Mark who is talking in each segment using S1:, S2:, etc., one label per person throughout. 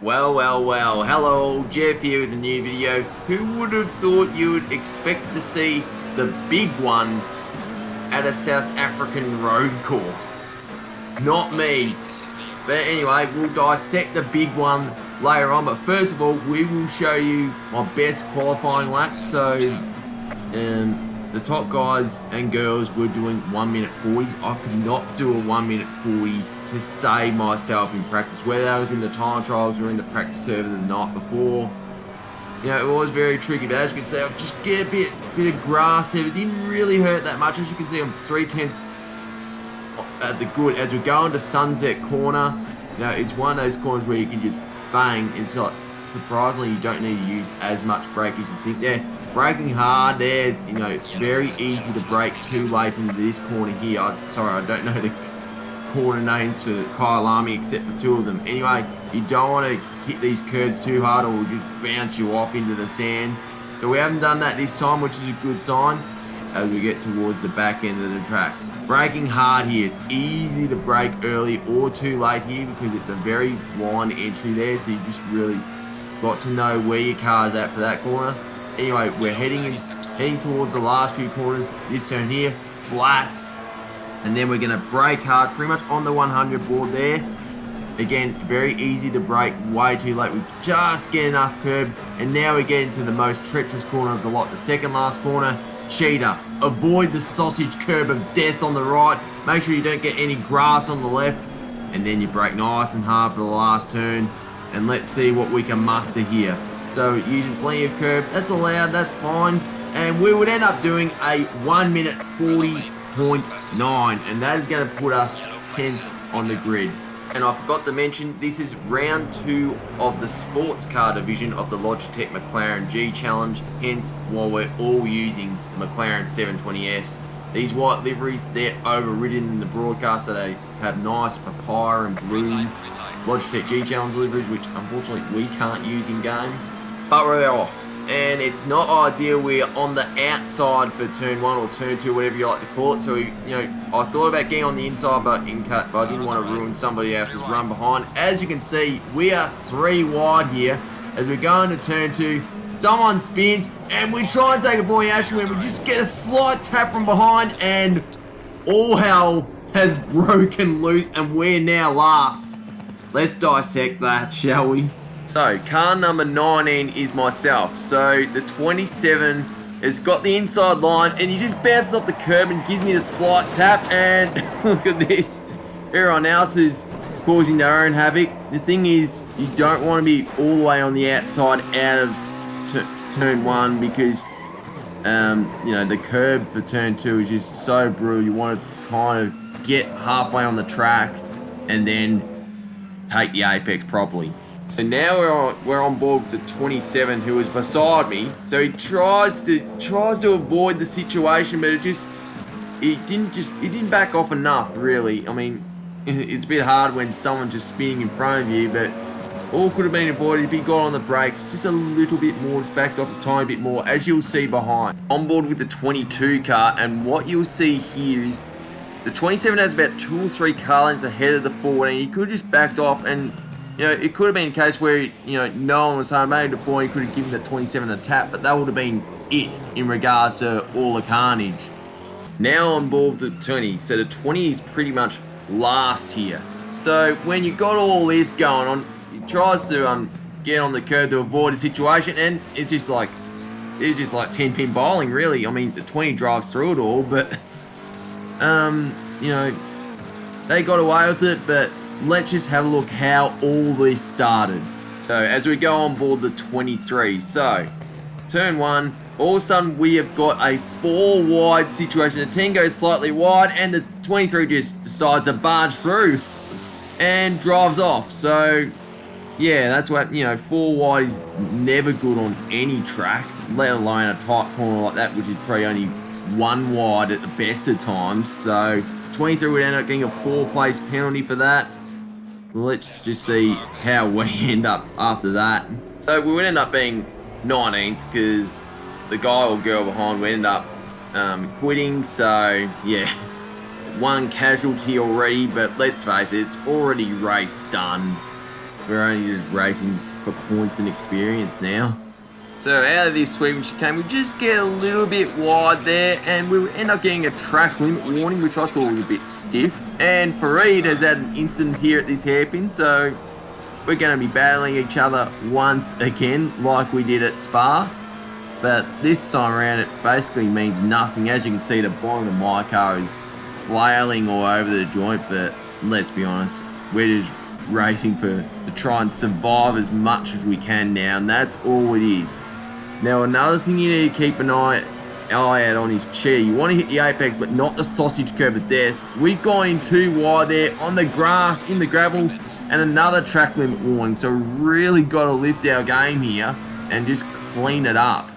S1: Well, hello, Jeff here with a new video. Who would have thought you would expect to see the big one at a South African road course? Not me. But anyway, we'll dissect the big one later on. But first of all, we will show you my best qualifying lap. So, the top guys and girls were doing 1 minute 40s. I could not do a 1 minute 40 to save myself in practice. Whether I was in the time trials or in the practice server the night before, you know, it was very tricky. But as you can see, I'll just get a bit of grass here. It didn't really hurt that much. As you can see, I'm 3/10 at the good. As we go into Sunset Corner, you know, it's one of those corners where you can just bang. It's like, surprisingly, you don't need to use as much brake as you think there. Braking hard there, you know, it's very easy to brake too late into this corner here. Sorry, I don't know the corner names for Kyalami except for two of them. Anyway, you don't want to hit these curves too hard or it will just bounce you off into the sand. So we haven't done that this time, which is a good sign as we get towards the back end of the track. Braking hard here. It's easy to brake early or too late here because it's a very blind entry there, so you just really got to know where your car's at for that corner. Anyway, we're heading towards the last few corners. This turn here, flat, and then we're going to brake hard, pretty much on the 100 board there. Again, very easy to brake, way too late. We just get enough curb, and now we get into the most treacherous corner of the lot, the second last corner. Cheater, avoid the sausage curb of death on the right. Make sure you don't get any grass on the left, and then you brake nice and hard for the last turn. And let's see what we can muster here. So using plenty of curb, that's allowed, that's fine. And we would end up doing a 1 minute 40.9, and that is going to put us 10th on the grid. And I forgot to mention, this is round 2 of the sports car division of the Logitech McLaren G Challenge, hence why we're all using McLaren 720S. These white liveries, they're overridden in the broadcast, so they have nice papaya and blue Logitech G Challenge liveries, which unfortunately we can't use in game. But we're off, and it's not ideal. We're on the outside for turn 1 or turn 2, whatever you like to call it. So, you know, I thought about getting on the inside, but I didn't want to ruin somebody else's run behind. As you can see, we are 3 wide here as we're going to turn 2. Someone spins, and we try and take a boy action, and we just get a slight tap from behind, and all hell has broken loose, and we're now last. Let's dissect that, shall we? So, car number 19 is myself. So, the 27 has got the inside line, and he just bounces off the curb and gives me a slight tap, and look at this. Everyone else is causing their own havoc. The thing is, you don't want to be all the way on the outside out of turn 1 because, you know, the curb for turn 2 is just so brutal. You want to kind of get halfway on the track and then take the apex properly. So now we're on board with the 27 who is beside me. So he tries to avoid the situation, but he didn't back off enough, really. I mean, it's a bit hard when someone's just spinning in front of you, but all could have been avoided if he got on the brakes just a little bit more, just backed off a tiny bit more, as you'll see behind. On board with the 22 car, and what you'll see here is the 27 has about 2 or 3 car lengths ahead of the 14. He could have just backed off, and you know, it could have been a case where, you know, no one was home. Maybe the 14 could have given the 27 a tap, but that would have been it in regards to all the carnage. Now on board with the 20. So the 20 is pretty much last here. So when you got all this going on, he tries to get on the curb to avoid the situation, and it's just like 10-pin bowling, really. I mean, the 20 drives through it all, but you know, they got away with it. But let's just have a look how all this started. So as we go on board the 23, so turn 1, all of a sudden we have got a 4 wide situation. The 10 goes slightly wide, and the 23 just decides to barge through and drives off. So yeah, that's what, you know, 4 wide is never good on any track, let alone a tight corner like that, which is probably only 1 wide at the best of times. So 23 would end up getting a 4-place penalty for that. Let's just see how we end up after that. So we would end up being 19th because the guy or girl behind would end up quitting. So yeah, 1 casualty already, but let's face it, it's already race done. we're only just racing for points and experience now. So out of this sweeping chicane, we just get a little bit wide there, and we end up getting a track limit warning, which I thought was a bit stiff. And Fareed has had an incident here at this hairpin, so we're going to be battling each other once again, like we did at Spa. But this time around, it basically means nothing. As you can see, the bottom of my car is flailing all over the joint, but let's be honest, we're just racing to try and survive as much as we can now, and that's all it is. Now, another thing you need to keep an eye out on is cheer. You want to hit the apex, but not the sausage curve of death. We've gone in too wide there on the grass, in the gravel, and another track limit warning. So we really got to lift our game here and just clean it up.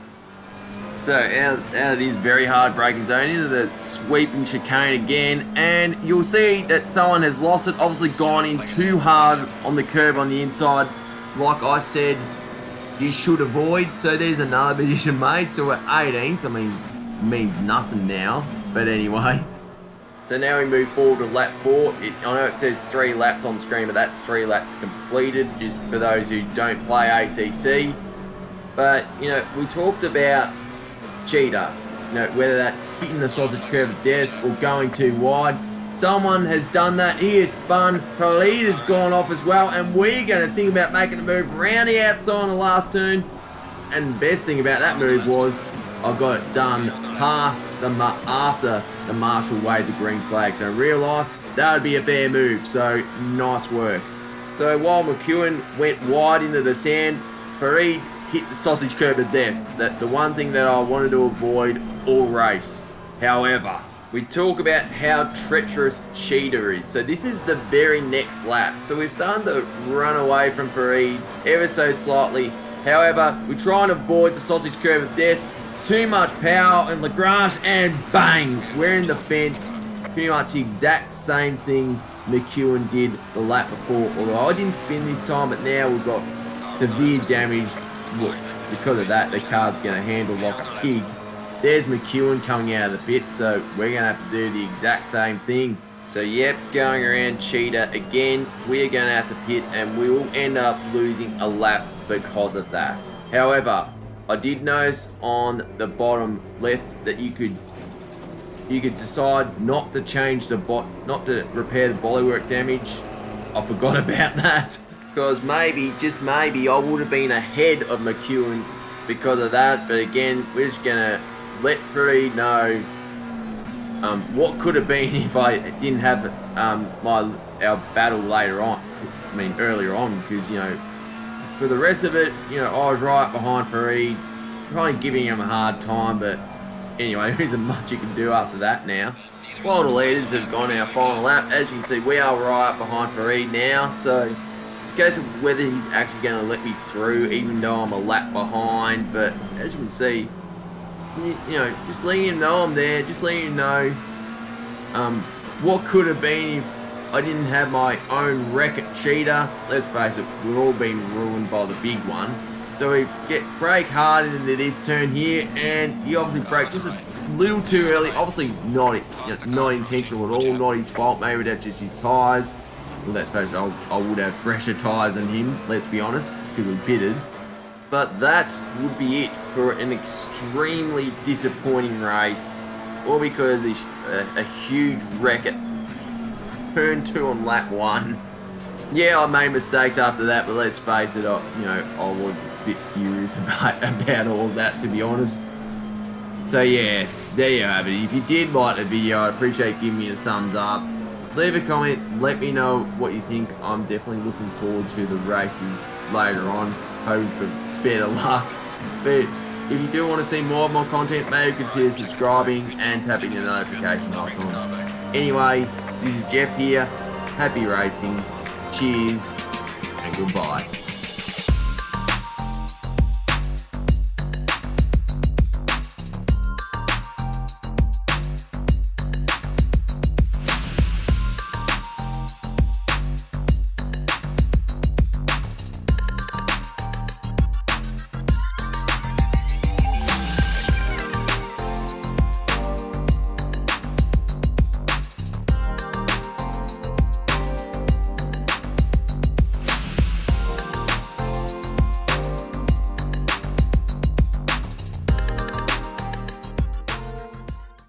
S1: So out of this very hard braking zone into the sweeping chicane again, and you'll see that someone has lost it, obviously gone in too hard on the curb on the inside. Like I said, you should avoid. So there's another position made, so we're 18th. I mean, it means nothing now, but anyway. So now we move forward to lap 4. I know it says 3 laps on the screen, but that's 3 laps completed, just for those who don't play ACC. But, you know, we talked about cheater, you know, whether that's hitting the sausage curve of death or going too wide. Someone has done that. He has spun. Khalid has gone off as well, and we're going to think about making a move around the outside on the last turn. And the best thing about that move was I got it done past after the marshal waved the green flag. So in real life, that would be a fair move. So nice work. So while McEwen went wide into the sand, Fareed hit the sausage curve of death. The one thing that I wanted to avoid all race. However, we talk about how treacherous cheater is. So this is the very next lap. So we're starting to run away from Fareed ever so slightly. However, we try and avoid the sausage curve of death. Too much power in Lagrange, and bang, we're in the fence. Pretty much the exact same thing McEwen did the lap before. Although I didn't spin this time, but now we've got severe damage. Look, because of that, the car's going to handle like a pig. There's McEwen coming out of the pit, so we're going to have to do the exact same thing. So yep, going around cheater again, we're going to have to pit, and we will end up losing a lap because of that. However, I did notice on the bottom left that you could decide not to change not to repair the bodywork damage. I forgot about that. Because maybe, just maybe, I would have been ahead of McEwen because of that. But again, we're just going to let Fareed know what could have been if I didn't have our battle later on. I mean, earlier on, because, you know, for the rest of it, you know, I was right behind Fareed, probably giving him a hard time. But anyway, there isn't much you can do after that now. While the leaders have gone our final lap, as you can see, we are right behind Fareed now. So it's a case of whether he's actually going to let me through, even though I'm a lap behind. But as you can see, you know, just letting him know I'm there, just letting him know what could have been if I didn't have my own wreck at cheater. Let's face it, we've all been ruined by the big one. So we brake hard into this turn here, and he obviously braked just a little too early. Obviously not intentional at all, not his fault. Maybe that's just his tyres. Well, let's face it, I would have fresher tyres than him, let's be honest, because we pitted. But that would be it for an extremely disappointing race, all because of a huge wreck at turn 2 on lap 1. Yeah, I made mistakes after that, but let's face it, I was a bit furious about all of that, to be honest. So yeah, there you have it. If you did like the video, I'd appreciate giving me a thumbs up. Leave a comment, let me know what you think. I'm definitely looking forward to the races later on, hoping for better luck. But if you do want to see more of my content, maybe consider subscribing and tapping the notification icon. Anyway, this is Jeff here. Happy racing. Cheers and goodbye.